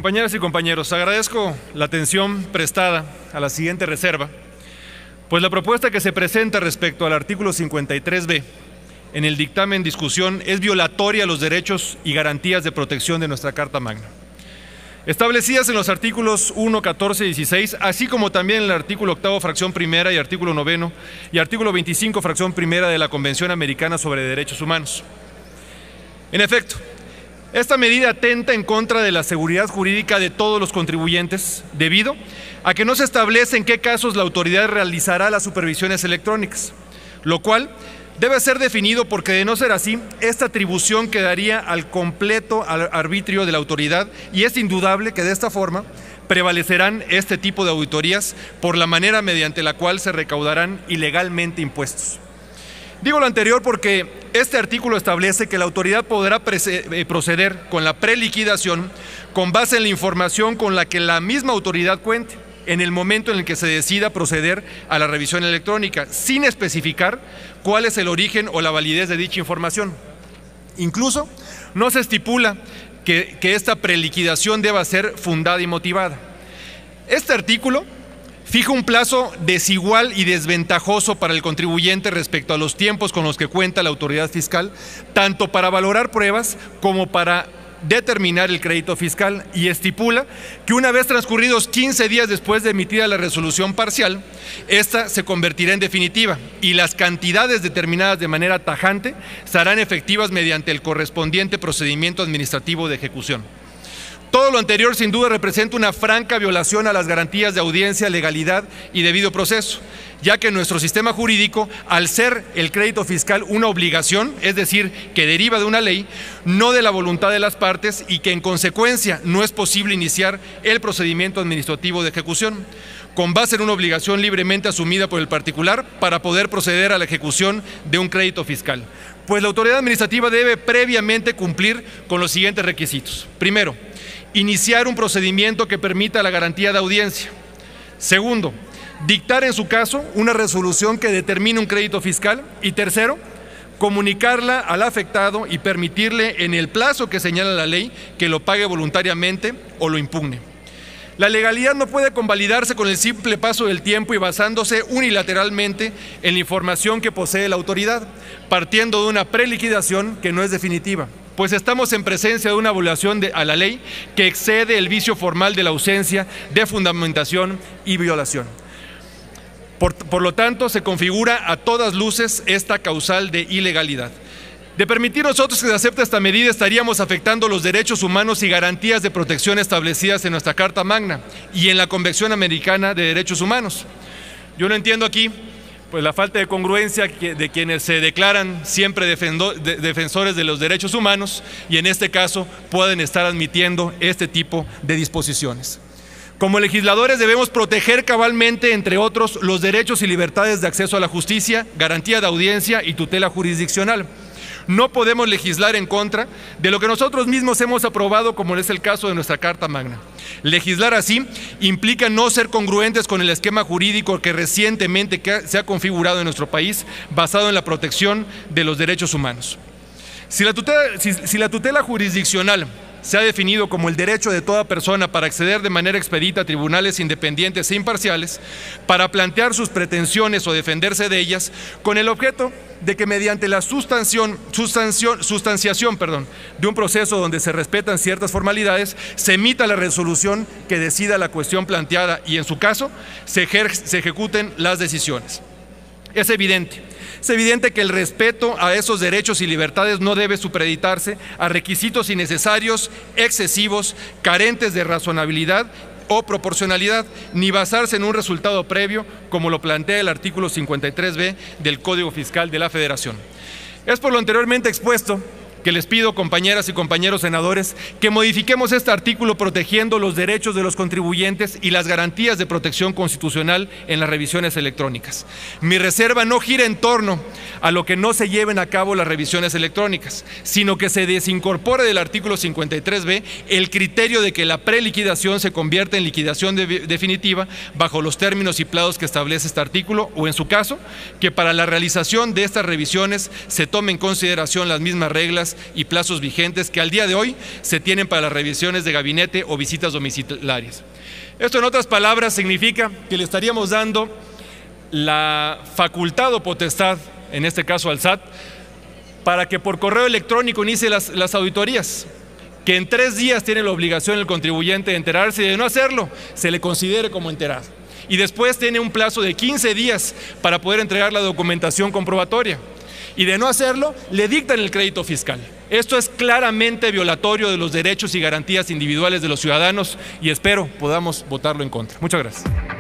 Compañeras y compañeros, agradezco la atención prestada a la siguiente reserva, pues la propuesta que se presenta respecto al artículo 53b en el dictamen en discusión es violatoria a los derechos y garantías de protección de nuestra Carta Magna, establecidas en los artículos 1, 14 y 16, así como también en el artículo 8, fracción primera, y artículo 9 y artículo 25, fracción primera de la Convención Americana sobre Derechos Humanos. En efecto, esta medida atenta en contra de la seguridad jurídica de todos los contribuyentes, debido a que no se establece en qué casos la autoridad realizará las supervisiones electrónicas, lo cual debe ser definido porque, de no ser así, esta atribución quedaría al completo arbitrio de la autoridad, y es indudable que de esta forma prevalecerán este tipo de auditorías por la manera mediante la cual se recaudarán ilegalmente impuestos. Digo lo anterior porque este artículo establece que la autoridad podrá proceder con la preliquidación con base en la información con la que la misma autoridad cuente en el momento en el que se decida proceder a la revisión electrónica, sin especificar cuál es el origen o la validez de dicha información. Incluso no se estipula que esta preliquidación deba ser fundada y motivada. Este artículo fija un plazo desigual y desventajoso para el contribuyente respecto a los tiempos con los que cuenta la autoridad fiscal, tanto para valorar pruebas como para determinar el crédito fiscal, y estipula que una vez transcurridos 15 días después de emitida la resolución parcial, esta se convertirá en definitiva y las cantidades determinadas de manera tajante serán efectivas mediante el correspondiente procedimiento administrativo de ejecución. Todo lo anterior sin duda representa una franca violación a las garantías de audiencia, legalidad y debido proceso, ya que nuestro sistema jurídico, al ser el crédito fiscal una obligación, es decir, que deriva de una ley, no de la voluntad de las partes, y que en consecuencia no es posible iniciar el procedimiento administrativo de ejecución con base en una obligación libremente asumida por el particular para poder proceder a la ejecución de un crédito fiscal, pues la autoridad administrativa debe previamente cumplir con los siguientes requisitos. Primero, iniciar un procedimiento que permita la garantía de audiencia. Segundo, dictar en su caso una resolución que determine un crédito fiscal. Y tercero, comunicarla al afectado y permitirle en el plazo que señala la ley que lo pague voluntariamente o lo impugne. La legalidad no puede convalidarse con el simple paso del tiempo y basándose unilateralmente en la información que posee la autoridad, partiendo de una preliquidación que no es definitiva, pues estamos en presencia de una violación a la ley que excede el vicio formal de la ausencia de fundamentación y violación. Por lo tanto, se configura a todas luces esta causal de ilegalidad. De permitir nosotros que se acepte esta medida, estaríamos afectando los derechos humanos y garantías de protección establecidas en nuestra Carta Magna y en la Convención Americana de Derechos Humanos. Yo no entiendo aquí pues la falta de congruencia de quienes se declaran siempre defensores de los derechos humanos y en este caso pueden estar admitiendo este tipo de disposiciones. Como legisladores debemos proteger cabalmente, entre otros, los derechos y libertades de acceso a la justicia, garantía de audiencia y tutela jurisdiccional. No podemos legislar en contra de lo que nosotros mismos hemos aprobado, como es el caso de nuestra Carta Magna. Legislar así implica no ser congruentes con el esquema jurídico que recientemente se ha configurado en nuestro país, basado en la protección de los derechos humanos. Si la tutela jurisdiccional se ha definido como el derecho de toda persona para acceder de manera expedita a tribunales independientes e imparciales, para plantear sus pretensiones o defenderse de ellas, con el objeto de que mediante la sustanciación de un proceso donde se respetan ciertas formalidades, se emita la resolución que decida la cuestión planteada y, en su caso, se ejecuten las decisiones. Es evidente que el respeto a esos derechos y libertades no debe supeditarse a requisitos innecesarios, excesivos, carentes de razonabilidad o proporcionalidad, ni basarse en un resultado previo, como lo plantea el artículo 53b del Código Fiscal de la Federación. Es por lo anteriormente expuesto que les pido, compañeras y compañeros senadores, que modifiquemos este artículo protegiendo los derechos de los contribuyentes y las garantías de protección constitucional en las revisiones electrónicas. Mi reserva no gira en torno a lo que no se lleven a cabo las revisiones electrónicas, sino que se desincorpore del artículo 53b el criterio de que la preliquidación se convierta en liquidación definitiva bajo los términos y plazos que establece este artículo, o en su caso, que para la realización de estas revisiones se tomen en consideración las mismas reglas reglas y plazos vigentes que al día de hoy se tienen para las revisiones de gabinete o visitas domiciliarias. Esto, en otras palabras, significa que le estaríamos dando la facultad o potestad, en este caso al SAT, para que por correo electrónico inicie las auditorías, que en 3 días tiene la obligación el contribuyente de enterarse, y de no hacerlo, se le considere como enterado. Y después tiene un plazo de 15 días para poder entregar la documentación comprobatoria. Y de no hacerlo, le dictan el crédito fiscal. Esto es claramente violatorio de los derechos y garantías individuales de los ciudadanos y espero podamos votarlo en contra. Muchas gracias.